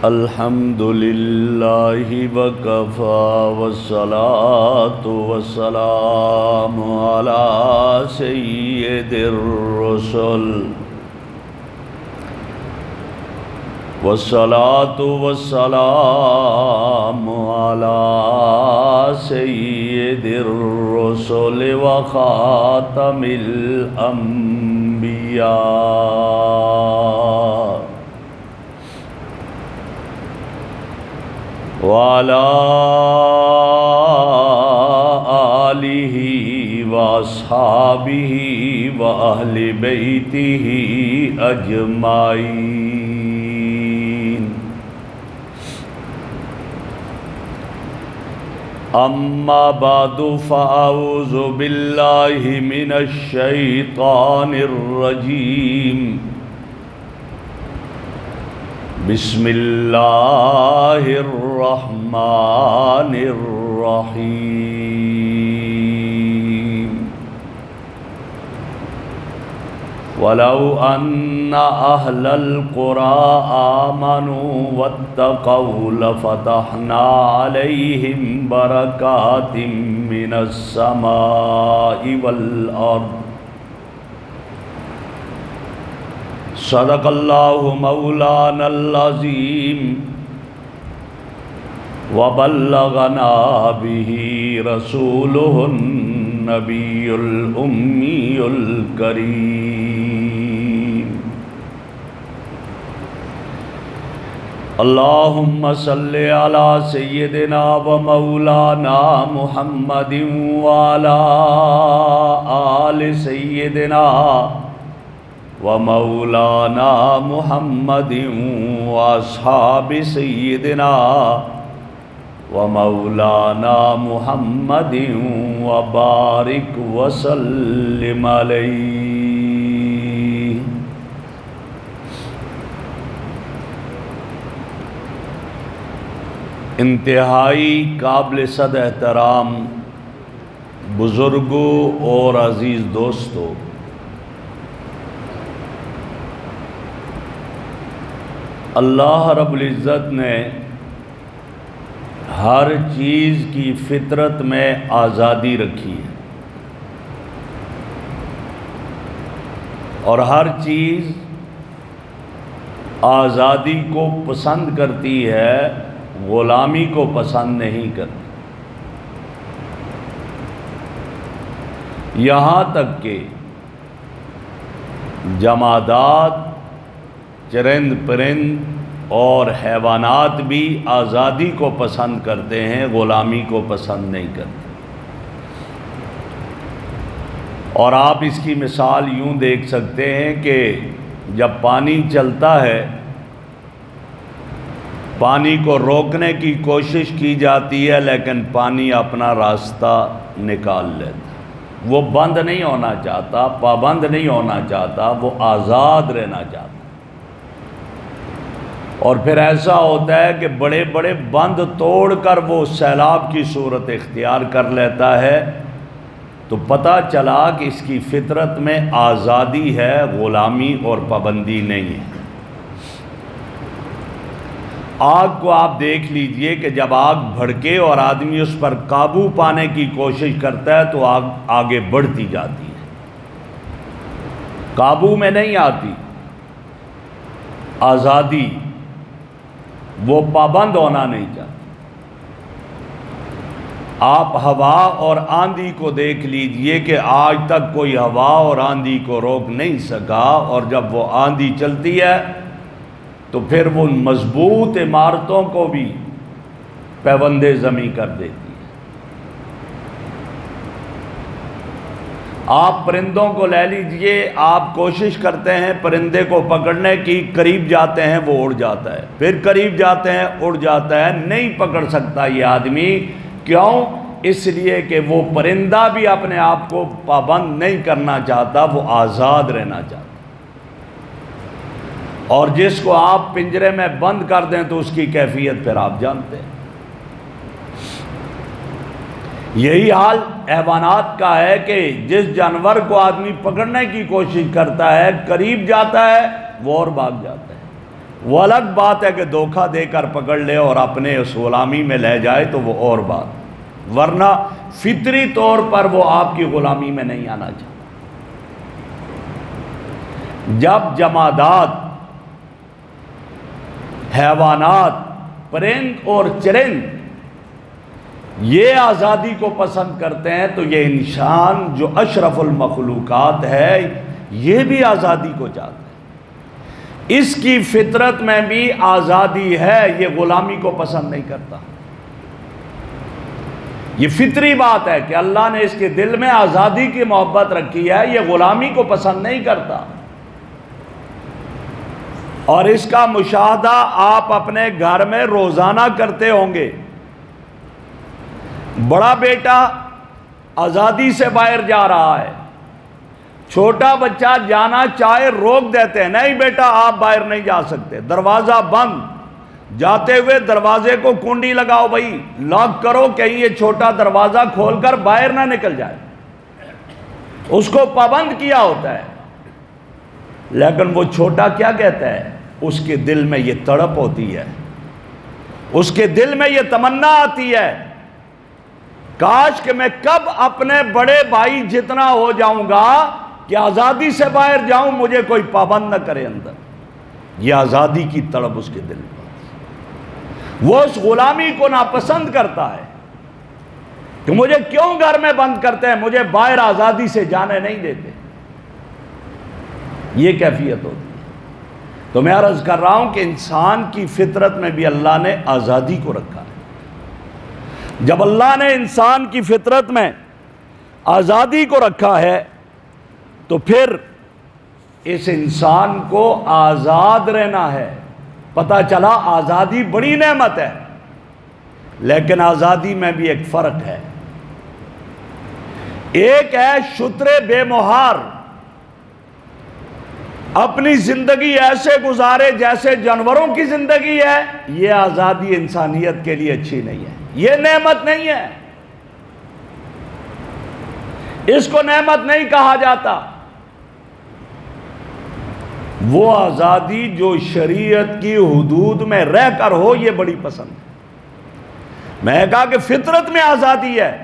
الحمد للہ وکفی والصلاة والسلام علی سید الرسل والصلاة والسلام علی سید الرسل وخاتم الانبیاء وعلى آلہ واصحابہ واہل بیتہ اجمعین۔ اما بعد فاعوذ باللہ من الشیطان الرجیم۔ بسم اللہ الرحمن الرحیم۔ وَلَوْ أَنَّ أَهْلَ الْقُرَىٰ آمَنُوا وَاتَّقَوْا لَفَتَحْنَا عَلَيْهِمْ بَرَكَاتٍ مِّنَ السَّمَاءِ وَالْأَرْضِ۔ صدق اللہ مولانا العظیم وبلغنا به رسولہ النبی الأمی الکریم۔ اللہم صلی علی سیدنا و مولانا محمد وعلی آل سیدنا ومولانا محمد واصحاب سیدنا ومولانا محمد وبارک وسلم علیہ۔ انتہائی قابل صد احترام بزرگوں اور عزیز دوستوں، اللہ رب العزت نے ہر چیز کی فطرت میں آزادی رکھی ہے، اور ہر چیز آزادی کو پسند کرتی ہے، غلامی کو پسند نہیں کرتی۔ یہاں تک کہ جمادات، چرند پرند اور حیوانات بھی آزادی کو پسند کرتے ہیں، غلامی کو پسند نہیں کرتے۔ اور آپ اس کی مثال یوں دیکھ سکتے ہیں کہ جب پانی چلتا ہے، پانی کو روکنے کی کوشش کی جاتی ہے، لیکن پانی اپنا راستہ نکال لیتا ہے۔ وہ بند نہیں ہونا چاہتا، پابند نہیں ہونا چاہتا، وہ آزاد رہنا چاہتا۔ اور پھر ایسا ہوتا ہے کہ بڑے بڑے بند توڑ کر وہ سیلاب کی صورت اختیار کر لیتا ہے، تو پتہ چلا کہ اس کی فطرت میں آزادی ہے، غلامی اور پابندی نہیں ہے۔ آگ کو آپ دیکھ لیجئے کہ جب آگ بھڑکے اور آدمی اس پر قابو پانے کی کوشش کرتا ہے تو آگ آگے بڑھتی جاتی ہے، قابو میں نہیں آتی۔ آزادی، وہ پابند ہونا نہیں چاہتا۔ آپ ہوا اور آندھی کو دیکھ لیجئے کہ آج تک کوئی ہوا اور آندھی کو روک نہیں سکا، اور جب وہ آندھی چلتی ہے تو پھر وہ مضبوط عمارتوں کو بھی پیوند زمیں کر دیتی ہے۔ آپ پرندوں کو لے لیجئے، آپ کوشش کرتے ہیں پرندے کو پکڑنے کی، قریب جاتے ہیں وہ اڑ جاتا ہے، پھر قریب جاتے ہیں اڑ جاتا ہے، نہیں پکڑ سکتا یہ آدمی۔ کیوں؟ اس لیے کہ وہ پرندہ بھی اپنے آپ کو پابند نہیں کرنا چاہتا، وہ آزاد رہنا چاہتا۔ اور جس کو آپ پنجرے میں بند کر دیں تو اس کی کیفیت پھر آپ جانتے ہیں۔ یہی حال حیوانات کا ہے کہ جس جانور کو آدمی پکڑنے کی کوشش کرتا ہے، قریب جاتا ہے وہ اور بھاگ جاتا ہے، وہ الگ بات ہے کہ دھوکہ دے کر پکڑ لے اور اپنے اس غلامی میں لے جائے تو وہ اور بات، ورنہ فطری طور پر وہ آپ کی غلامی میں نہیں آنا چاہتا۔ جب جمادات، حیوانات، پرند اور چرند یہ آزادی کو پسند کرتے ہیں تو یہ انسان جو اشرف المخلوقات ہے یہ بھی آزادی کو چاہتا ہے، اس کی فطرت میں بھی آزادی ہے، یہ غلامی کو پسند نہیں کرتا۔ یہ فطری بات ہے کہ اللہ نے اس کے دل میں آزادی کی محبت رکھی ہے، یہ غلامی کو پسند نہیں کرتا۔ اور اس کا مشاہدہ آپ اپنے گھر میں روزانہ کرتے ہوں گے۔ بڑا بیٹا آزادی سے باہر جا رہا ہے، چھوٹا بچہ جانا چاہے روک دیتے ہیں، نہیں بیٹا آپ باہر نہیں جا سکتے، دروازہ بند، جاتے ہوئے دروازے کو کنڈی لگاؤ بھائی، لاک کرو، کہیں یہ چھوٹا دروازہ کھول کر باہر نہ نکل جائے، اس کو پابند کیا ہوتا ہے۔ لیکن وہ چھوٹا کیا کہتا ہے؟ اس کے دل میں یہ تڑپ ہوتی ہے، اس کے دل میں یہ تمنا آتی ہے، کاش کہ میں کب اپنے بڑے بھائی جتنا ہو جاؤں گا کہ آزادی سے باہر جاؤں، مجھے کوئی پابند نہ کرے اندر۔ یہ آزادی کی تڑپ اس کے دل میں، وہ اس غلامی کو ناپسند کرتا ہے کہ مجھے کیوں گھر میں بند کرتے ہیں، مجھے باہر آزادی سے جانے نہیں دیتے۔ یہ کیفیت ہوتی ہے۔ تو میں عرض کر رہا ہوں کہ انسان کی فطرت میں بھی اللہ نے آزادی کو رکھا ہے۔ جب اللہ نے انسان کی فطرت میں آزادی کو رکھا ہے تو پھر اس انسان کو آزاد رہنا ہے۔ پتہ چلا آزادی بڑی نعمت ہے، لیکن آزادی میں بھی ایک فرق ہے۔ ایک ہے شتر بے مہار، اپنی زندگی ایسے گزارے جیسے جانوروں کی زندگی ہے، یہ آزادی انسانیت کے لیے اچھی نہیں ہے، یہ نعمت نہیں ہے، اس کو نعمت نہیں کہا جاتا۔ وہ آزادی جو شریعت کی حدود میں رہ کر ہو، یہ بڑی پسند ہے۔ میں نے کہا کہ فطرت میں آزادی ہے،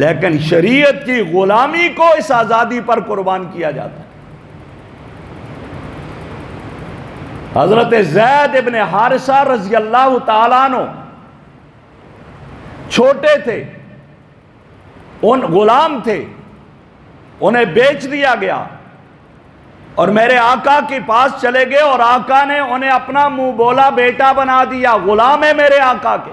لیکن شریعت کی غلامی کو اس آزادی پر قربان کیا جاتا ہے۔ حضرت زید ابن حارثہ رضی اللہ تعالیٰ عنہ چھوٹے تھے، ان غلام تھے، انہیں بیچ دیا گیا اور میرے آقا کے پاس چلے گئے اور آقا نے انہیں اپنا منہ بولا بیٹا بنا دیا، غلام ہے میرے آقا کے۔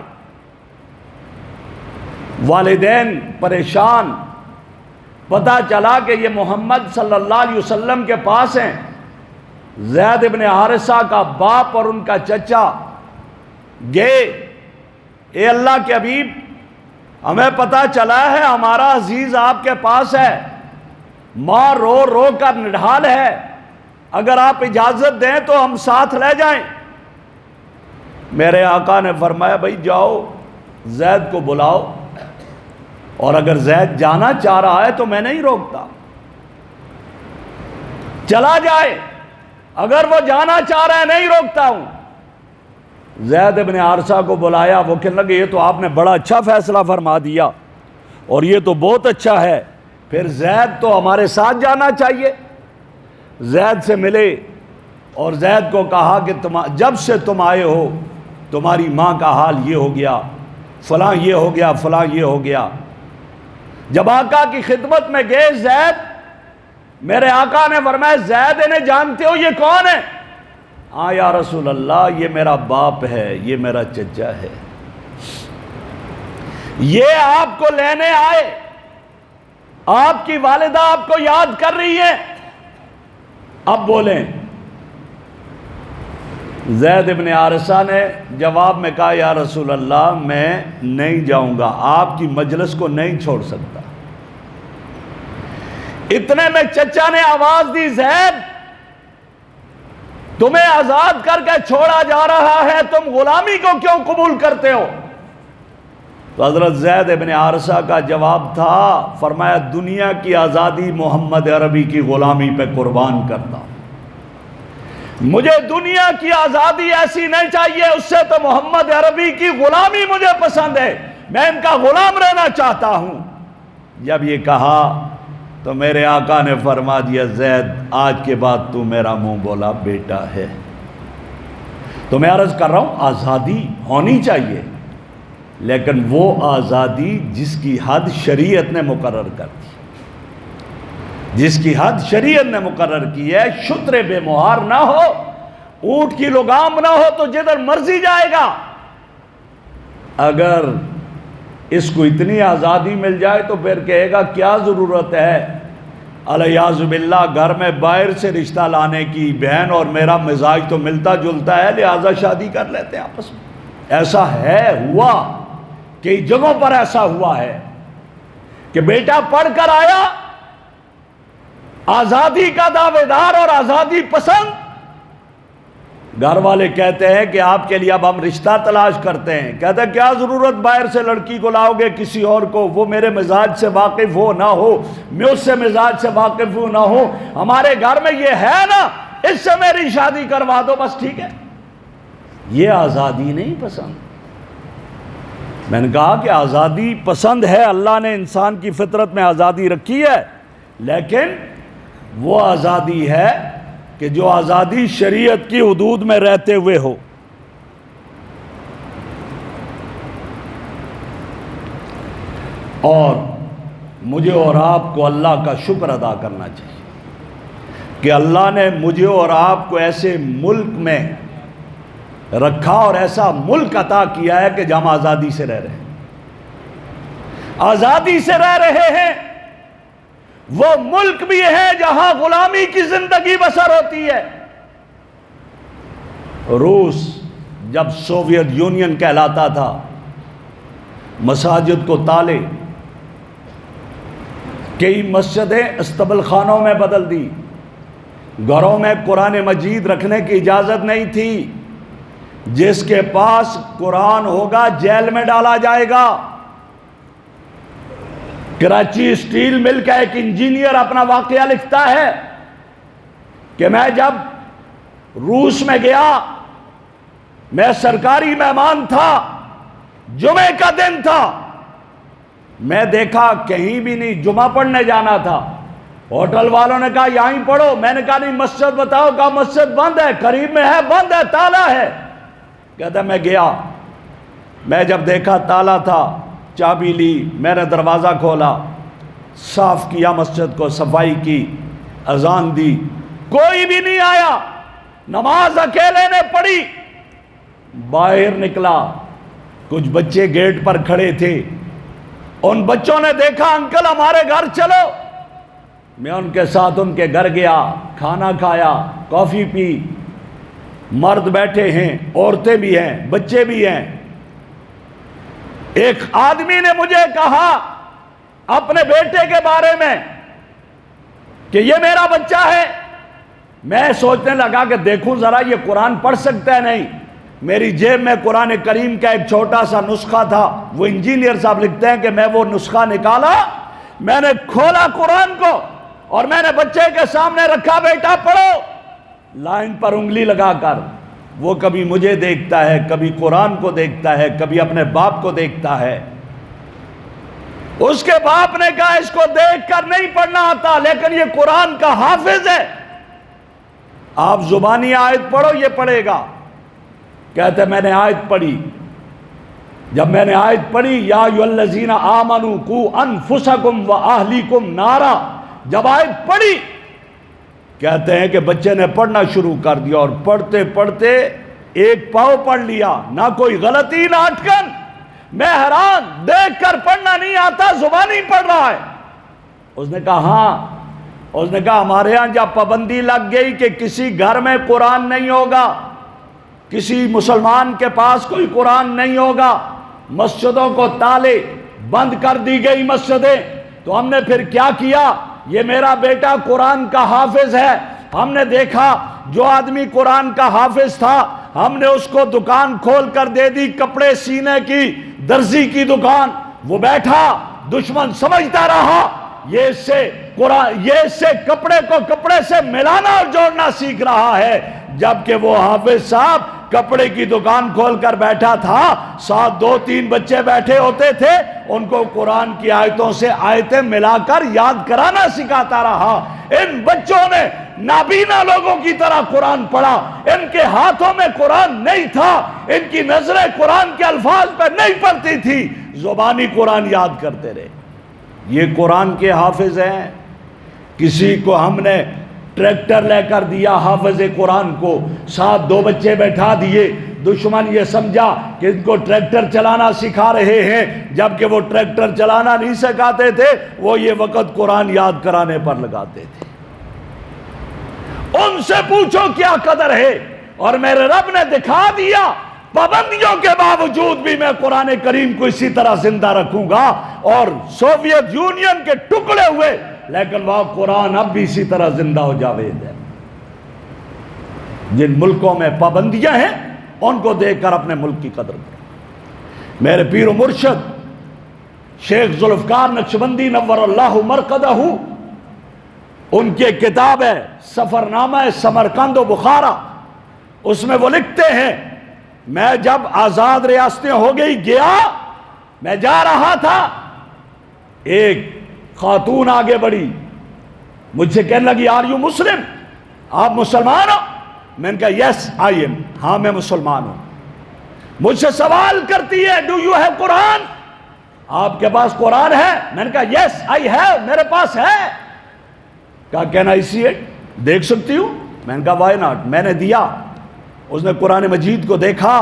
والدین پریشان، پتہ چلا کہ یہ محمد صلی اللہ علیہ وسلم کے پاس ہیں۔ زید ابن حارثہ کا باپ اور ان کا چچا گئے، اے اللہ کے حبیب، ہمیں پتہ چلا ہے ہمارا عزیز آپ کے پاس ہے، ماں رو رو کر نڈھال ہے، اگر آپ اجازت دیں تو ہم ساتھ لے جائیں۔ میرے آقا نے فرمایا بھائی جاؤ زید کو بلاؤ، اور اگر زید جانا چاہ رہا ہے تو میں نہیں روکتا، چلا جائے، اگر وہ جانا چاہ رہا ہے نہیں روکتا ہوں۔ زید ابن حارثہ کو بلایا، وہ کہنے لگے یہ تو آپ نے بڑا اچھا فیصلہ فرما دیا اور یہ تو بہت اچھا ہے، پھر زید تو ہمارے ساتھ جانا چاہیے۔ زید سے ملے اور زید کو کہا کہ جب سے تم آئے ہو تمہاری ماں کا حال یہ ہو گیا، فلاں یہ ہو گیا، فلاں یہ ہو گیا۔ جب آقا کی خدمت میں گئے زید، میرے آقا نے فرمایا زید انہیں جانتے ہو یہ کون ہے؟ ہاں یا رسول اللہ یہ میرا باپ ہے، یہ میرا چچا ہے، یہ آپ کو لینے آئے، آپ کی والدہ آپ کو یاد کر رہی ہے، اب بولیں۔ زید ابن حارثہ نے جواب میں کہا یا رسول اللہ میں نہیں جاؤں گا، آپ کی مجلس کو نہیں چھوڑ سکتا۔ اتنے میں چچا نے آواز دی زید تمہیں آزاد کر کے چھوڑا جا رہا ہے، تم غلامی کو کیوں قبول کرتے ہو؟ تو حضرت زید ابن حارثہ کا جواب تھا، فرمایا دنیا کی آزادی محمد عربی کی غلامی پہ قربان کرتا ہوں۔ مجھے دنیا کی آزادی ایسی نہیں چاہیے، اس سے تو محمد عربی کی غلامی مجھے پسند ہے، میں ان کا غلام رہنا چاہتا ہوں۔ جب یہ کہا تو میرے آقا نے فرما دیا، زید آج کے بعد تو میرا منہ بولا بیٹا ہے۔ تو میں عرض کر رہا ہوں آزادی ہونی چاہیے، لیکن وہ آزادی جس کی حد شریعت نے مقرر کر دی، جس کی حد شریعت نے مقرر کی ہے۔ شتر بے مہار نہ ہو، اونٹ کی لگام نہ ہو تو جدھر مرضی جائے گا۔ اگر اس کو اتنی آزادی مل جائے تو پھر کہے گا کیا ضرورت ہے الیاذ باللہ گھر میں باہر سے رشتہ لانے کی، بہن اور میرا مزاج تو ملتا جلتا ہے لہذا شادی کر لیتے ہیں آپس میں۔ ایسا ہے، ہوا، کئی جگہوں پر ایسا ہوا ہے کہ بیٹا پڑھ کر آیا، آزادی کا دعوے دار اور آزادی پسند، گھر والے کہتے ہیں کہ آپ کے لیے اب ہم رشتہ تلاش کرتے ہیں۔ کہتے ہیں کیا ضرورت باہر سے لڑکی کو لاؤ گے کسی اور کو، وہ میرے مزاج سے واقف ہو نہ ہو، میں اس سے مزاج سے واقف ہوں نہ ہو، ہمارے گھر میں یہ ہے نا، اس سے میری شادی کروا دو بس ٹھیک ہے۔ یہ آزادی نہیں پسند۔ میں نے کہا کہ آزادی پسند ہے، اللہ نے انسان کی فطرت میں آزادی رکھی ہے، لیکن وہ آزادی ہے کہ جو آزادی شریعت کی حدود میں رہتے ہوئے ہو۔ اور مجھے اور آپ کو اللہ کا شکر ادا کرنا چاہیے کہ اللہ نے مجھے اور آپ کو ایسے ملک میں رکھا اور ایسا ملک عطا کیا ہے کہ جہاں ہم آزادی سے رہ رہے ہیں، آزادی سے رہ رہے ہیں۔ وہ ملک بھی ہے جہاں غلامی کی زندگی بسر ہوتی ہے۔ روس جب سوویت یونین کہلاتا تھا، مساجد کو تالے، کئی مسجدیں استبل خانوں میں بدل دی، گھروں میں قرآن مجید رکھنے کی اجازت نہیں تھی، جس کے پاس قرآن ہوگا جیل میں ڈالا جائے گا۔ کراچی اسٹیل مل کا ایک انجینئر اپنا واقعہ لکھتا ہے کہ میں جب روس میں گیا، میں سرکاری مہمان تھا، جمعے کا دن تھا، میں دیکھا کہیں بھی نہیں، جمعہ پڑھنے جانا تھا، ہوٹل والوں نے کہا یہیں پڑھو، میں نے کہا نہیں مسجد بتاؤ، کہا مسجد بند ہے، قریب میں ہے، بند ہے، تالا ہے۔ کہتا میں گیا، میں جب دیکھا تالا تھا، چابی لی، میں نے دروازہ کھولا، صاف کیا مسجد کو، صفائی کی، اذان دی، کوئی بھی نہیں آیا، نماز اکیلے نے پڑھی۔ باہر نکلا، کچھ بچے گیٹ پر کھڑے تھے، ان بچوں نے دیکھا انکل ہمارے گھر چلو، میں ان کے ساتھ ان کے گھر گیا، کھانا کھایا، کافی پی، مرد بیٹھے ہیں، عورتیں بھی ہیں، بچے بھی ہیں۔ ایک آدمی نے مجھے کہا اپنے بیٹے کے بارے میں کہ یہ میرا بچہ ہے۔ میں سوچنے لگا کہ دیکھوں ذرا یہ قرآن پڑھ سکتا ہے نہیں۔ میری جیب میں قرآن کریم کا ایک چھوٹا سا نسخہ تھا، وہ انجینئر صاحب لکھتے ہیں کہ میں وہ نسخہ نکالا، میں نے کھولا قرآن کو اور میں نے بچے کے سامنے رکھا، بیٹا پڑھو، لائن پر انگلی لگا کر۔ وہ کبھی مجھے دیکھتا ہے، کبھی قرآن کو دیکھتا ہے، کبھی اپنے باپ کو دیکھتا ہے۔ اس کے باپ نے کہا اس کو دیکھ کر نہیں پڑھنا آتا، لیکن یہ قرآن کا حافظ ہے، آپ زبانی آیت پڑھو یہ پڑھے گا۔ کہتے میں نے آیت پڑھی، جب میں نے آیت پڑھی یا ایھا الذین آمنوا قوا انفسکم واہلیکم نارا، جب آیت پڑھی، کہتے ہیں کہ بچے نے پڑھنا شروع کر دیا اور پڑھتے پڑھتے ایک پاؤ پڑھ لیا، نہ کوئی غلطی نہ اٹکن۔ میں حیران، دیکھ کر پڑھنا نہیں آتا، زبانی پڑھ رہا ہے۔ اس نے کہا ہاں، اس نے کہا ہمارے ہاں جب پابندی لگ گئی کہ کسی گھر میں قرآن نہیں ہوگا، کسی مسلمان کے پاس کوئی قرآن نہیں ہوگا، مسجدوں کو تالے بند کر دی گئی مسجدیں، تو ہم نے پھر کیا کیا، یہ میرا بیٹا قرآن کا حافظ ہے، ہم نے دیکھا جو آدمی قرآن کا حافظ تھا ہم نے اس کو دکان کھول کر دے دی، کپڑے سینے کی، درزی کی دکان، وہ بیٹھا، دشمن سمجھتا رہا یہ سے کپڑے کو کپڑے سے ملانا اور جوڑنا سیکھ رہا ہے، جبکہ وہ حافظ صاحب کپڑے کی دکان کھول کر بیٹھا تھا، ساتھ 2-3 بچے بیٹھے ہوتے تھے، ان کو قرآن کی آیتوں سے آیتیں ملا کر یاد کرانا سکھاتا رہا۔ ان بچوں نے نابینا لوگوں کی طرح قرآن پڑھا، ان کے ہاتھوں میں قرآن نہیں تھا، ان کی نظریں قرآن کے الفاظ پہ نہیں پڑتی تھی، زبانی قرآن یاد کرتے رہے۔ یہ قرآن کے حافظ ہیں۔ کسی کو ہم نے ٹریکٹر لے کر دیا حافظ قرآن کو، ساتھ 2 بچے بیٹھا دیے، دشمن یہ سمجھا کہ ان کو ٹریکٹر چلانا سکھا رہے ہیں، جبکہ وہ ٹریکٹر چلانا نہیں سکھاتے تھے، وہ یہ وقت قرآن یاد کرانے پر لگاتے تھے۔ ان سے پوچھو کیا قدر ہے، اور میرے رب نے دکھا دیا پابندیوں کے باوجود بھی میں قرآن کریم کو اسی طرح زندہ رکھوں گا، اور سوویت یونین کے ٹکڑے ہوئے لیکن وہ قرآن اب بھی اسی طرح زندہ ہو جاوید ہے۔ جن ملکوں میں پابندیاں ہیں ان کو دیکھ کر اپنے ملک کی قدر کرو۔ میرے پیر و مرشد شیخ ذوالفقار نقشبندی نور اللہ مرقدہ، ان کی کتاب ہے سفرنامہ سمرقند و بخارا، اس میں وہ لکھتے ہیں میں جب آزاد ریاستیں ہو گئی گیا، میں جا رہا تھا، ایک خاتون آگے بڑھی، مجھ سے کہنے لگی آر یو مسلم، آپ مسلمان ہو؟ میں نے کہا یس آئی ایم، ہاں میں مسلمان ہوں۔ مجھ سے سوال کرتی ہے ڈو یو ہیو قرآن، آپ کے پاس قرآن ہے؟ میں نے کہا یس آئی ہیو، میرے پاس ہے۔ کہا کین آئی سی اٹ، دیکھ سکتی ہوں؟ میں نے کہا وائی ناٹ۔ میں نے دیا، اس نے قرآن مجید کو دیکھا،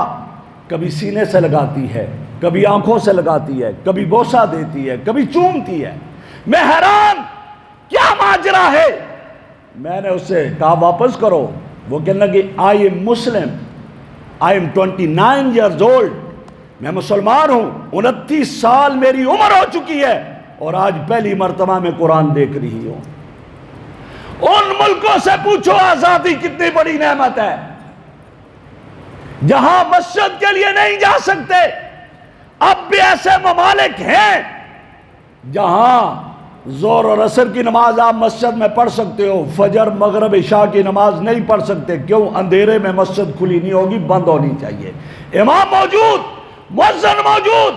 کبھی سینے سے لگاتی ہے، کبھی آنکھوں سے لگاتی ہے، کبھی بوسہ دیتی ہے، کبھی چومتی ہے۔ میں حیران، کیا ماجرا ہے؟ میں نے اس سے کہا واپس کرو۔ وہ کہنے لگی I am Muslim, I am 29 years old, میں مسلمان ہوں، 29 سال میری عمر ہو چکی ہے، اور آج پہلی مرتبہ میں قرآن دیکھ رہی ہوں۔ ان ملکوں سے پوچھو آزادی کتنی بڑی نعمت ہے، جہاں مسجد کے لیے نہیں جا سکتے۔ اب بھی ایسے ممالک ہیں جہاں زور اور عصر کی نماز آپ مسجد میں پڑھ سکتے ہو، فجر مغرب عشاء کی نماز نہیں پڑھ سکتے۔ کیوں؟ اندھیرے میں مسجد کھلی نہیں ہوگی، بند ہونی چاہیے، امام موجود، مؤذن موجود،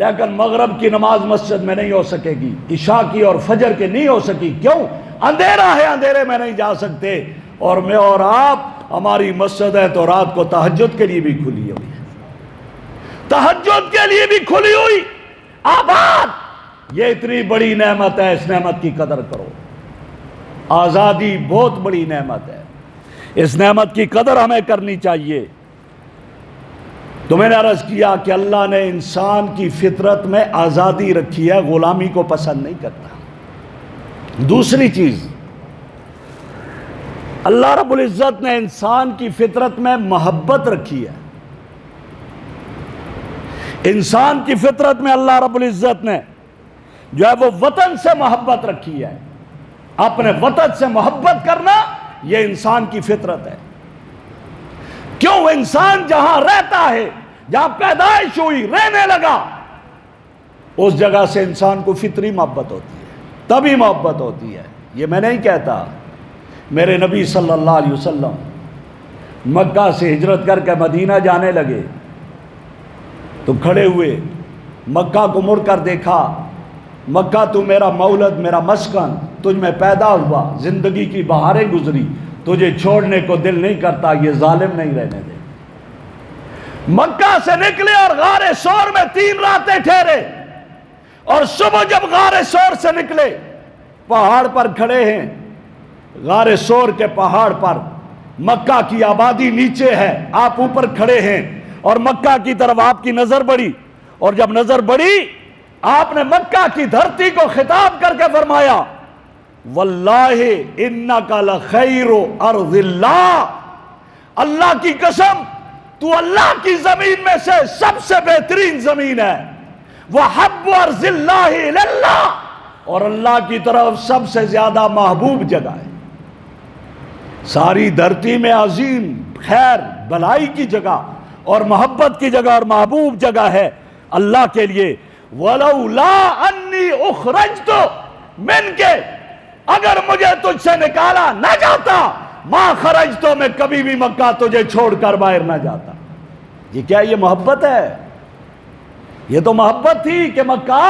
لیکن مغرب کی نماز مسجد میں نہیں ہو سکے گی، عشاء کی اور فجر کی نہیں ہو سکی۔ کیوں؟ اندھیرا ہے، اندھیرے میں نہیں جا سکتے۔ اور میں اور آپ، ہماری مسجد ہے تو رات کو تہجد کے لیے بھی کھلی ہوئی ہے، تہجد کے لیے بھی کھلی ہوئی، آباد۔ یہ اتنی بڑی نعمت ہے، اس نعمت کی قدر کرو۔ آزادی بہت بڑی نعمت ہے، اس نعمت کی قدر ہمیں کرنی چاہیے۔ تو میں نے عرض کیا کہ اللہ نے انسان کی فطرت میں آزادی رکھی ہے، غلامی کو پسند نہیں کرتا۔ دوسری چیز، اللہ رب العزت نے انسان کی فطرت میں محبت رکھی ہے۔ انسان کی فطرت میں اللہ رب العزت نے جو ہے وہ وطن سے محبت رکھی ہے، اپنے وطن سے محبت کرنا یہ انسان کی فطرت ہے۔ کیوں؟ انسان جہاں رہتا ہے، جہاں پیدائش ہوئی، رہنے لگا، اس جگہ سے انسان کو فطری محبت ہوتی ہے، تبھی محبت ہوتی ہے۔ یہ میں نہیں کہتا، میرے نبی صلی اللہ علیہ وسلم مکہ سے ہجرت کر کے مدینہ جانے لگے تو کھڑے ہوئے، مکہ کو مڑ کر دیکھا، مکہ تو میرا مولد، میرا مسکن، تجھ میں پیدا ہوا، زندگی کی بہاریں گزری، تجھے چھوڑنے کو دل نہیں کرتا، یہ ظالم نہیں رہنے دے۔ مکہ سے نکلے اور غار سور میں 3 راتیں ٹھہرے، اور صبح جب غار سور سے نکلے، پہاڑ پر کھڑے ہیں، غار سور کے پہاڑ پر، مکہ کی آبادی نیچے ہے، آپ اوپر کھڑے ہیں، اور مکہ کی طرف آپ کی نظر بڑھی، اور جب نظر بڑھی آپ نے مکہ کی دھرتی کو خطاب کر کے فرمایا واللہ انک لخیر ارض اللہ، اللہ کی قسم تو اللہ کی زمین میں سے سب سے بہترین زمین ہے، وحب ارض اللہ اللہ، اور اللہ کی طرف سب سے زیادہ محبوب جگہ ہے۔ ساری دھرتی میں عظیم خیر بھلائی کی جگہ اور محبت کی جگہ اور محبوب جگہ ہے اللہ کے لیے۔ وَلَوْلَا أَنِّي أُخْرَجْتُ من کے اگر مجھے تجھ سے نکالا نہ جاتا ماں خرج تو میں کبھی بھی مکہ تجھے چھوڑ کر باہر نہ جاتا. یہ کیا یہ محبت ہے؟ یہ تو محبت تھی کہ مکہ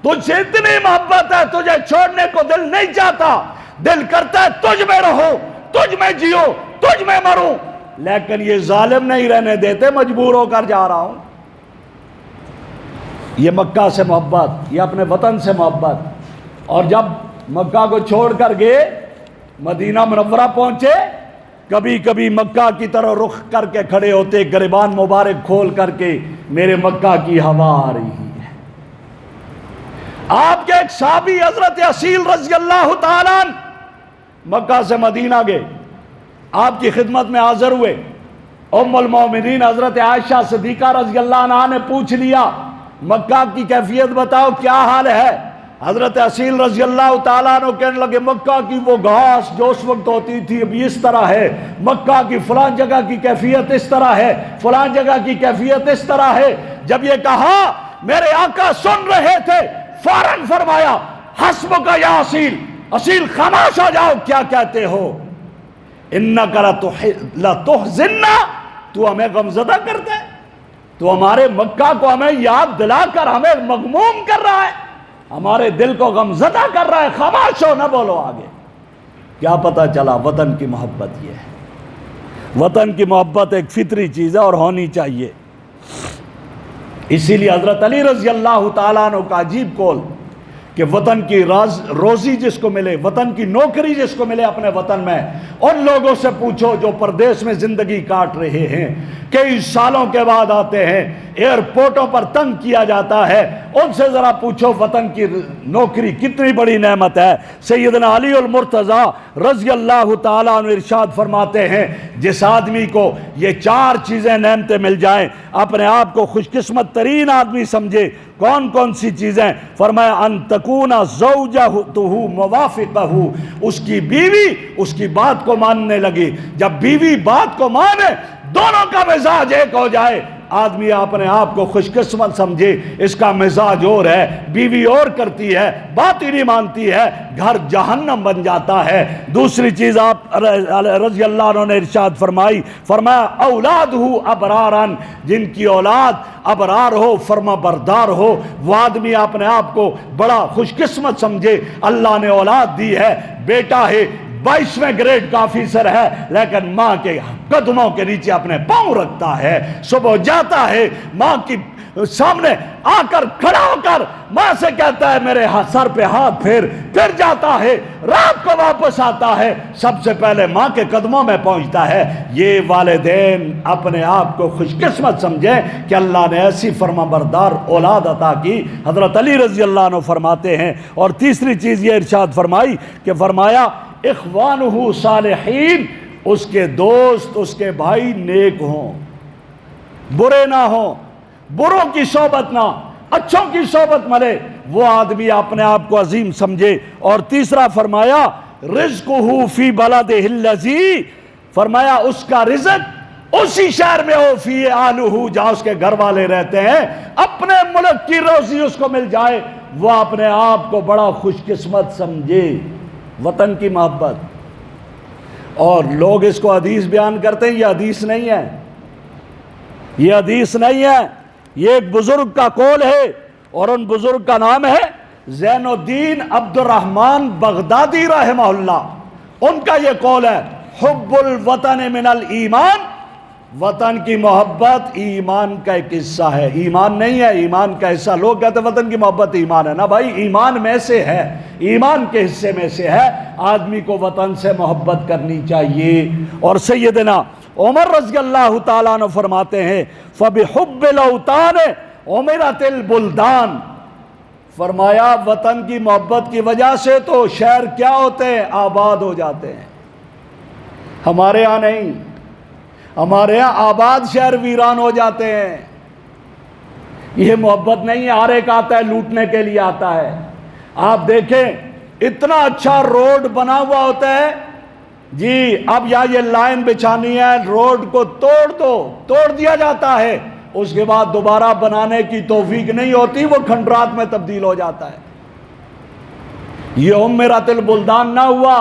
تجھ سے اتنی محبت ہے تجھے چھوڑنے کو دل نہیں چاہتا، دل کرتا ہے تجھ میں رہو، تجھ میں جیو، تجھ میں مروں، لیکن یہ ظالم نہیں رہنے دیتے، مجبور ہو کر جا رہا ہوں. یہ مکہ سے محبت، یہ اپنے وطن سے محبت. اور جب مکہ کو چھوڑ کر گئے مدینہ منورہ پہنچے، کبھی کبھی مکہ کی طرح رخ کر کے کھڑے ہوتے، گریبان مبارک کھول کر کے، میرے مکہ کی ہوا آ رہی ہے. آپ کے ایک صحابی حضرت اصیل رضی اللہ تعالیٰ مکہ سے مدینہ گئے، آپ کی خدمت میں حاضر ہوئے. ام المومنین حضرت عائشہ صدیقہ رضی اللہ عنہا نے پوچھ لیا مکہ کی کیفیت بتاؤ کیا حال ہے. حضرت اصیل رضی اللہ تعالیٰ عنہ کہنے لگے مکہ کی وہ گھاس جو اس وقت ہوتی تھی ابھی اس طرح ہے، مکہ کی فلان جگہ کی کیفیت اس طرح ہے، فلان جگہ کی کیفیت اس طرح ہے. جب یہ کہا میرے آقا سن رہے تھے، فوراً فرمایا حسبک یا اصیل، اصیل خاموش ہو جاؤ، کیا کہتے ہو؟ انک لتحزننا، تو ہمیں غمزدہ کرتا ہے، تو ہمارے مکہ کو ہمیں یاد دلا کر ہمیں مغموم کر رہا ہے، ہمارے دل کو غمزدہ کر رہا ہے، خاموش ہو، نہ بولو آگے. کیا پتہ چلا؟ وطن کی محبت یہ ہے. وطن کی محبت ایک فطری چیز ہے اور ہونی چاہیے. اسی لیے حضرت علی رضی اللہ تعالیٰ عنہ کا عجیب قول کہ وطن کی روزی جس کو ملے، وطن کی نوکری جس کو ملے اپنے وطن میں، ان لوگوں سے پوچھو جو پردیس میں زندگی کاٹ رہے ہیں، کئی سالوں کے بعد آتے ہیں، ایئرپورٹوں پر تنگ کیا جاتا ہے، ان سے ذرا پوچھو وطن کی نوکری کتنی بڑی نعمت ہے. سیدنا علی المرتضیٰ رضی اللہ تعالیٰ عنہ ارشاد فرماتے ہیں جس آدمی کو یہ 4 چیزیں نعمتیں مل جائیں اپنے آپ کو خوش قسمت ترین آدمی سمجھے. کون کون سی چیزیں؟ فرمایا ان تکون زوجتہ موافقہ، اس کی بیوی اس کی بات کو ماننے لگی. جب بیوی بات کو مانے، دونوں کا مزاج ایک ہو جائے، آدمی اپنے آپ کو خوش قسمت سمجھے. اس کا مزاج اور ہے، بیوی اور کرتی ہے، بات ہی نہیں مانتی ہے، گھر جہنم بن جاتا ہے. دوسری چیز آپ رضی اللہ عنہ نے ارشاد فرمایا اولادہ ابرارن، جن کی اولاد ابرار ہو، فرما بردار ہو، وہ آدمی اپنے آپ کو بڑا خوش قسمت سمجھے. اللہ نے اولاد دی ہے، بیٹا ہے 22ویں گریڈ کا آفیسر ہے، لیکن ماں کے قدموں کے نیچے اپنے پاؤں رکھتا ہے، صبح جاتا ہے ماں کی سامنے آ کر کھڑا ہو کر ماں سے کہتا ہے میرے سر پہ ہاتھ پھر جاتا ہے، رات کو واپس آتا ہے، سب سے پہلے ماں کے قدموں میں پہنچتا ہے. یہ والدین اپنے آپ کو خوش قسمت سمجھیں کہ اللہ نے ایسی فرما بردار اولاد عطا کی. حضرت علی رضی اللہ عنہ فرماتے ہیں. اور تیسری چیز یہ ارشاد فرمائی کہ فرمایا اخوانہ صالحین، اس کے دوست اس کے بھائی نیک ہوں، برے نہ ہوں، بروں کی صحبت نہ، اچھوں کی صحبت ملے، وہ آدمی اپنے آپ کو عظیم سمجھے. اور تیسرا فرمایا رزقہ فی بلدہ الذی، فرمایا اس کا رزق اسی شہر میں ہو، فی آلہ، جہاں اس کے گھر والے رہتے ہیں، اپنے ملک کی روزی اس کو مل جائے، وہ اپنے آپ کو بڑا خوش قسمت سمجھے. وطن کی محبت. اور لوگ اس کو حدیث بیان کرتے ہیں، یہ حدیث نہیں ہے، یہ حدیث نہیں ہے، یہ ایک بزرگ کا قول ہے، اور ان بزرگ کا نام ہے زین الدین عبد الرحمن بغدادی رحمہ اللہ. ان کا یہ قول ہے حب الوطن من الایمان، وطن کی محبت ایمان کا ایک حصہ ہے. ایمان نہیں ہے، ایمان کا حصہ. لوگ کہتے ہیں وطن کی محبت ایمان ہے. نا بھائی، ایمان میں سے ہے، ایمان کے حصے میں سے ہے. آدمی کو وطن سے محبت کرنی چاہیے. اور سیدنا عمر رضی اللہ تعالیٰ عنہ فرماتے ہیں فَبِحُبِّ الْأَوْطَانِ عُمِرَتِ الْبُلْدَانِ، فرمایا وطن کی محبت کی وجہ سے تو شہر کیا ہوتے ہیں؟ آباد ہو جاتے ہیں. ہمارے ہاں نہیں، ہمارے ہاں آباد شہر ویران ہو جاتے ہیں. یہ محبت نہیں ہے. ہر ایک آتا ہے لوٹنے کے لیے آتا ہے. آپ دیکھیں اتنا اچھا روڈ بنا ہوا ہوتا ہے، جی اب یا یہ لائن بچھانی ہے، روڈ کو توڑ دیا جاتا ہے، اس کے بعد دوبارہ بنانے کی توفیق نہیں ہوتی، وہ کھنڈرات میں تبدیل ہو جاتا ہے. یہ عمرت البلدان نہ ہوا۔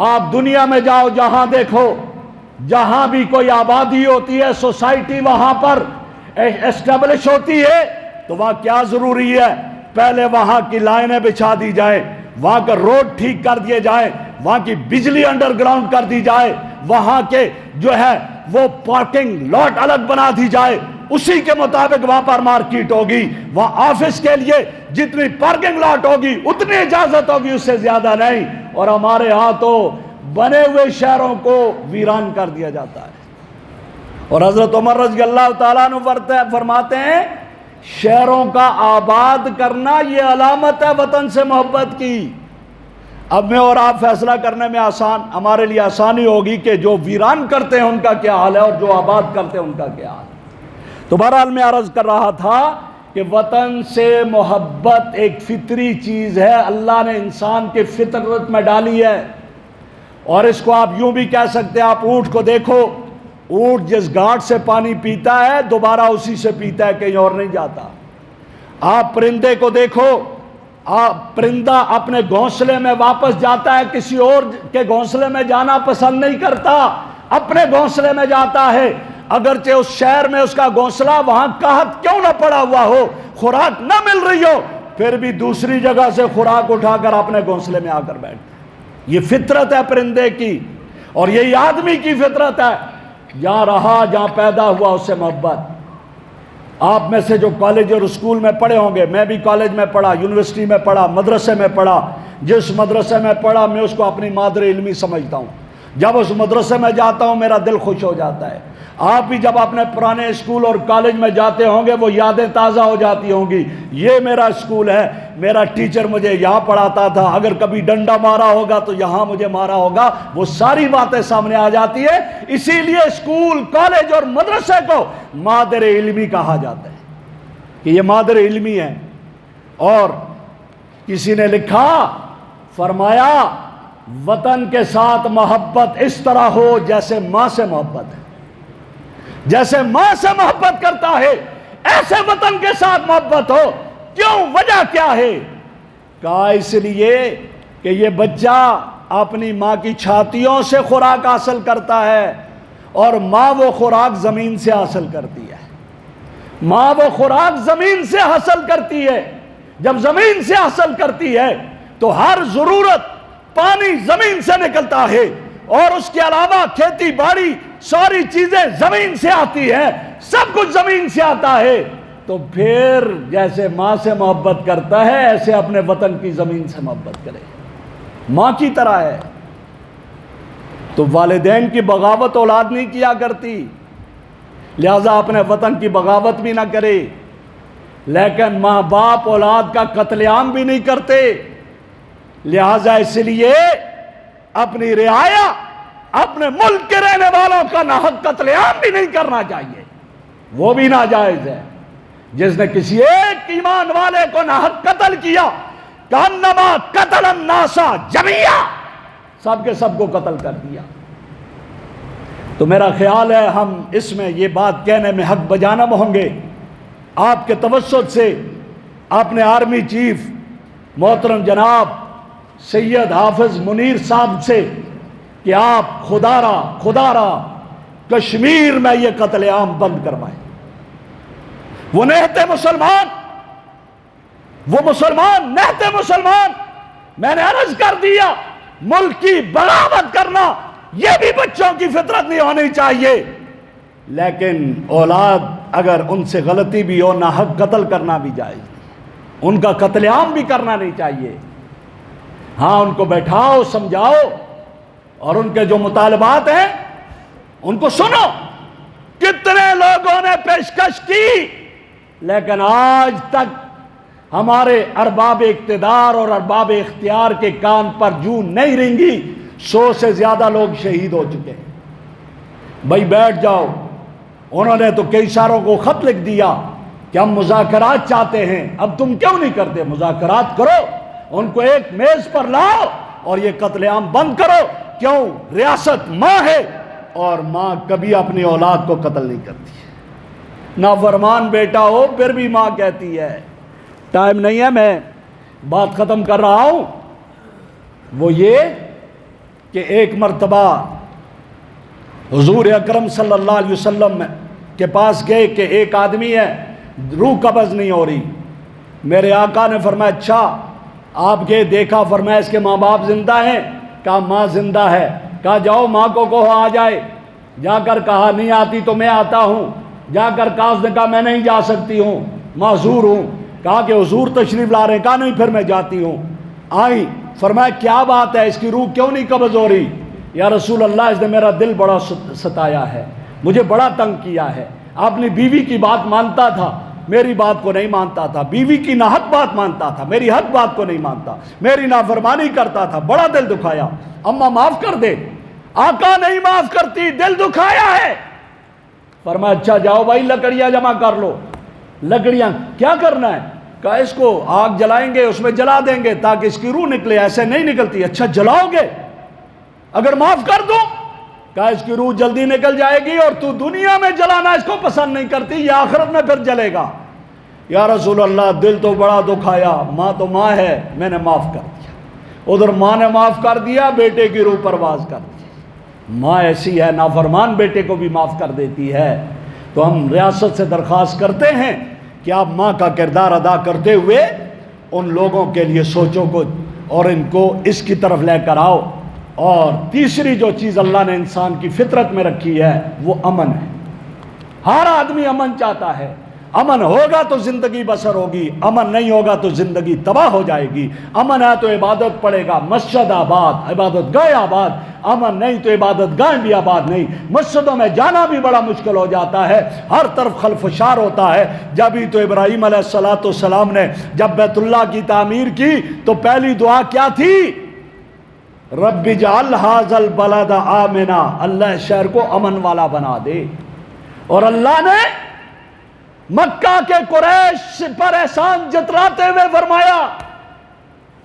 آپ دنیا میں جاؤ، جہاں دیکھو، جہاں بھی کوئی آبادی ہوتی ہے، سوسائٹی وہاں پر اسٹیبلش ہوتی ہے، تو وہاں کیا ضروری ہے؟ پہلے وہاں کی لائنیں بچھا دی جائیں، وہاں کا روڈ ٹھیک کر دیے جائیں، وہاں کی بجلی انڈر گراؤنڈ کر دی جائے، وہاں کے جو ہے وہ پارکنگ لاٹ الگ بنا دی جائے، اسی کے مطابق وہاں پر مارکیٹ ہوگی، وہاں آفس کے لیے جتنی پارکنگ لاٹ ہوگی اتنی اجازت ہوگی، اس سے زیادہ نہیں۔ اور ہمارے ہاں تو بنے ہوئے شہروں کو ویران کر دیا جاتا ہے۔ اور حضرت عمر رضی اللہ تعالیٰ عنہ فرماتے ہیں شہروں کا آباد کرنا یہ علامت ہے وطن سے محبت کی۔ اب میں اور آپ فیصلہ کرنے میں ہمارے لیے آسانی ہوگی کہ جو ویران کرتے ہیں ان کا کیا حال ہے اور جو آباد کرتے ہیں ان کا کیا حال ہے۔ تو بہرحال میں عرض کر رہا تھا کہ وطن سے محبت ایک فطری چیز ہے، اللہ نے انسان کے فطرت میں ڈالی ہے۔ اور اس کو آپ یوں بھی کہہ سکتے ہیں، آپ اونٹ کو دیکھو، اونٹ جس گھاٹ سے پانی پیتا ہے دوبارہ اسی سے پیتا ہے، کہیں اور نہیں جاتا۔ آپ پرندے کو دیکھو، پرندہ اپنے گھونسلے میں واپس جاتا ہے، کسی اور کے گھونسلے میں جانا پسند نہیں کرتا، اپنے گھونسلے میں جاتا ہے، اگرچہ اس شہر میں اس کا گھونسلہ وہاں قحط کیوں نہ پڑا ہوا ہو، خوراک نہ مل رہی ہو، پھر بھی دوسری جگہ سے خوراک اٹھا کر اپنے گھونسلے میں آ کر بیٹھتا ہے۔ یہ فطرت ہے پرندے کی، اور یہی آدمی کی فطرت ہے، جہاں رہا، جہاں پیدا ہوا، اس سے محبت۔ آپ میں سے جو کالج اور اسکول میں پڑھے ہوں گے، میں بھی کالج میں پڑھا، یونیورسٹی میں پڑھا، مدرسے میں پڑھا، جس مدرسے میں پڑھا میں اس کو اپنی مادر علمی سمجھتا ہوں۔ جب اس مدرسے میں جاتا ہوں میرا دل خوش ہو جاتا ہے۔ آپ بھی جب اپنے پرانے اسکول اور کالج میں جاتے ہوں گے وہ یادیں تازہ ہو جاتی ہوں گی، یہ میرا اسکول ہے، میرا ٹیچر مجھے یہاں پڑھاتا تھا، اگر کبھی ڈنڈا مارا ہوگا تو یہاں مجھے مارا ہوگا، وہ ساری باتیں سامنے آ جاتی ہے۔ اسی لیے اسکول، کالج اور مدرسے کو مادر علمی کہا جاتا ہے کہ یہ مادر علمی ہے۔ اور کسی نے لکھا، فرمایا وطن کے ساتھ محبت اس طرح ہو جیسے ماں سے محبت ہے، جیسے ماں سے محبت کرتا ہے ایسے وطن کے ساتھ محبت ہو۔ کیوں؟ وجہ کیا ہے؟ کہا اس لیے کہ یہ بچہ اپنی ماں کی چھاتیوں سے خوراک حاصل کرتا ہے، اور ماں وہ خوراک زمین سے حاصل کرتی ہے، ماں وہ خوراک زمین سے حاصل کرتی ہے۔ جب زمین سے حاصل کرتی ہے تو ہر ضرورت پانی زمین سے نکلتا ہے، اور اس کے علاوہ کھیتی باڑی ساری چیزیں زمین سے آتی ہیں، سب کچھ زمین سے آتا ہے۔ تو پھر جیسے ماں سے محبت کرتا ہے ایسے اپنے وطن کی زمین سے محبت کرے، ماں کی طرح ہے۔ تو والدین کی بغاوت اولاد نہیں کیا کرتی، لہذا اپنے وطن کی بغاوت بھی نہ کرے، لیکن ماں باپ اولاد کا قتل عام بھی نہیں کرتے، لہذا اس لیے اپنی رعایا، اپنے ملک کے رہنے والوں کا ناحق قتل عام بھی نہیں کرنا چاہیے، وہ بھی ناجائز ہے۔ جس نے کسی ایک ایمان والے کو ناحق قتل کیا، کأنما قتل الناس جميعا، سب کے سب کو قتل کر دیا۔ تو میرا خیال ہے ہم اس میں یہ بات کہنے میں حق بجانب ہوں گے آپ کے توسط سے اپنے آرمی چیف محترم جناب سید حافظ منیر صاحب سے کہ آپ خدا را کشمیر میں یہ قتل عام بند کروائیں۔ وہ نہتے مسلمان، نہتے مسلمان، میں نے عرض کر دیا ملک کی بغاوت کرنا یہ بھی بچوں کی فطرت نہیں ہونی چاہیے، لیکن اولاد اگر ان سے غلطی بھی ہو ناحق قتل کرنا بھی جائز، ان کا قتل عام بھی کرنا نہیں چاہیے۔ ہاں ان کو بیٹھاؤ، سمجھاؤ، اور ان کے جو مطالبات ہیں ان کو سنو۔ کتنے لوگوں نے پیشکش کی لیکن آج تک ہمارے ارباب اقتدار اور ارباب اختیار کے کان پر جوں نہیں رنگی۔ 100 سے زیادہ لوگ شہید ہو چکے ہیں۔ بھائی بیٹھ جاؤ، انہوں نے تو کئی ساروں کو خط لکھ دیا کہ ہم مذاکرات چاہتے ہیں، اب تم کیوں نہیں کرتے؟ مذاکرات کرو، ان کو ایک میز پر لاؤ اور یہ قتل عام بند کرو۔ کیوں؟ ریاست ماں ہے، اور ماں کبھی اپنی اولاد کو قتل نہیں کرتی ہے، نافرمان بیٹا ہو پھر بھی ماں کہتی ہے۔ ٹائم نہیں ہے، میں بات ختم کر رہا ہوں۔ وہ یہ کہ ایک مرتبہ حضور اکرم صلی اللہ علیہ وسلم کے پاس گئے کہ ایک آدمی ہے روح قبض نہیں ہو رہی. میرے آقا نے فرمایا اچھا آپ کے دیکھا؟ فرمایا اس کے ماں باپ زندہ ہیں؟ کہا ماں زندہ ہے. کہا جاؤ ماں کو کہو آ جائے. جا کر کہا نہیں آتی تو میں آتا ہوں. جا کر کہا اس نے کہا میں نہیں جا سکتی ہوں معذور ہوں. کہا کہ حضور تشریف لا رہے ہیں. کہا نہیں پھر میں جاتی ہوں. آئی. فرمایا کیا بات ہے اس کی روح کیوں نہیں قبض ہو رہی؟ یا رسول اللہ اس نے میرا دل بڑا ستایا ہے, مجھے بڑا تنگ کیا ہے. اپنی بیوی کی بات مانتا تھا, میری بات کو نہیں مانتا تھا. بیوی کی ناحق بات مانتا تھا, میری حق بات کو نہیں مانتا. میری نافرمانی کرتا تھا, بڑا دل دکھایا. اماں معاف کر دے. آقا نہیں معاف کرتی, دل دکھایا ہے. فرمایا اچھا جاؤ بھائی لکڑیاں جمع کر لو. لکڑیاں کیا کرنا ہے؟ کہا اس کو آگ جلائیں گے, اس میں جلا دیں گے تاکہ اس کی روح نکلے, ایسے نہیں نکلتی. اچھا جلاؤ گے؟ اگر معاف کر دو؟ کہا اس کی روح جلدی نکل جائے گی اور تو دنیا میں جلانا اس کو پسند نہیں کرتی, یہ آخرت میں پھر جلے گا. یا رسول اللہ دل تو بڑا دکھایا, ماں تو ماں ہے, میں نے معاف کر دیا. ادھر ماں نے معاف کر دیا, بیٹے کی روح پرواز کر دی. ماں ایسی ہے, نافرمان بیٹے کو بھی معاف کر دیتی ہے. تو ہم ریاست سے درخواست کرتے ہیں کہ آپ ماں کا کردار ادا کرتے ہوئے ان لوگوں کے لیے سوچو کو اور ان کو اس کی طرف لے کر آؤ. اور تیسری جو چیز اللہ نے انسان کی فطرت میں رکھی ہے وہ امن ہے. ہر آدمی امن چاہتا ہے. امن ہوگا تو زندگی بسر ہوگی, امن نہیں ہوگا تو زندگی تباہ ہو جائے گی. امن ہے تو عبادت پڑے گا, مسجد آباد, عبادت گاہ آباد. امن نہیں تو عبادت گاہ بھی آباد نہیں. مسجدوں میں جانا بھی بڑا مشکل ہو جاتا ہے, ہر طرف خلفشار ہوتا ہے. جب ہی تو ابراہیم علیہ السلام نے جب بیت اللہ کی تعمیر کی تو پہلی دعا کیا تھی؟ رب اجعل ھذا البلد آمنا, اللہ شہر کو امن والا بنا دے. اور اللہ نے مکہ کے قریش پر احسان جتلاتے ہوئے فرمایا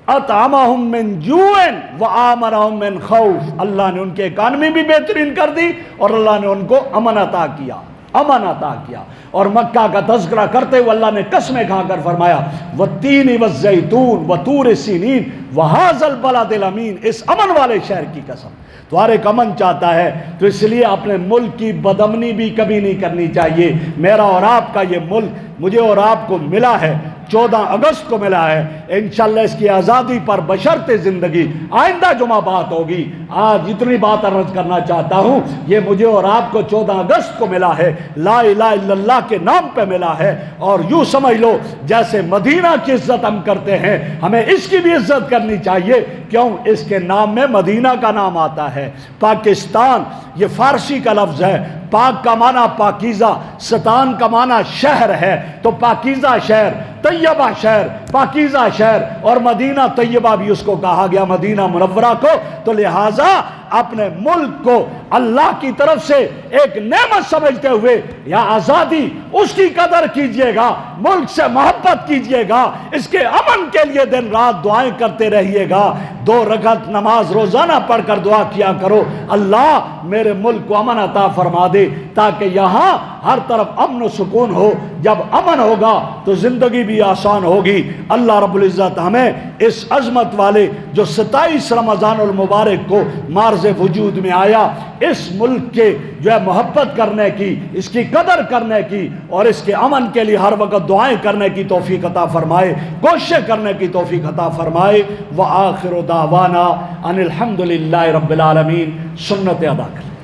اطعمہم من جوع وآمنہم من خوف. اللہ نے ان کے اکانومی بھی بہترین کر دی اور اللہ نے ان کو امن عطا کیا, امن عطا کیا. اور مکہ کا تذکرہ کرتے ہوئے اللہ نے قسمیں کھا کر فرمایا والتین والزیتون وطور سینین وہذا البلد الامین, اس امن والے شہر کی قسم. تو ہر ایک امن چاہتا ہے, تو اس لیے اپنے ملک کی بدامنی بھی کبھی نہیں کرنی چاہیے. میرا اور آپ کا یہ ملک مجھے اور آپ کو ملا ہے, 14 اگست کو ملا ہے. انشاءاللہ اس کی آزادی پر بشرط زندگی آئندہ جمعہ بات ہوگی. آج اتنی بات عرض کرنا چاہتا ہوں, یہ مجھے اور آپ کو 14 اگست کو ملا ہے, لا الہ الا اللہ کے نام پہ ملا ہے. اور یوں سمجھ لو جیسے مدینہ کی عزت ہم کرتے ہیں, ہمیں اس کی بھی عزت کرنی چاہیے. کیوں؟ اس کے نام میں مدینہ کا نام آتا ہے. پاکستان یہ فارسی کا لفظ ہے, پاک کا معنی پاکیزہ, ستان کا معنی شہر ہے. تو پاکیزہ شہر, طیبہ شہر, پاکیزہ شہر, اور مدینہ طیبہ بھی اس کو کہا گیا, مدینہ منورہ کو. تو لہٰذا اپنے ملک کو اللہ کی طرف سے ایک نعمت سمجھتے ہوئے یا آزادی, اس کی قدر کیجئے گا, ملک سے محبت کیجئے گا, اس کے امن کے لیے دن رات دعائیں کرتے رہیے گا. 2 رکعت نماز روزانہ پڑھ کر دعا کیا کرو, اللہ میرے ملک کو امن عطا فرما دے تاکہ یہاں ہر طرف امن و سکون ہو. جب امن ہوگا تو زندگی بھی آسان ہوگی. اللہ رب العزت ہمیں اس عظمت والے جو 27 رمضان المبارک کو مارز وجود میں آیا, اس ملک کے جو ہے محبت کرنے کی, اس کی قدر کرنے کی اور اس کے امن کے لیے ہر وقت دعائیں کرنے کی توفیق عطا فرمائے, کوشش کرنے کی توفیق عطا فرمائے. وآخر دعوانا ان الحمد للہ رب العالمین. سنت ادا کریں.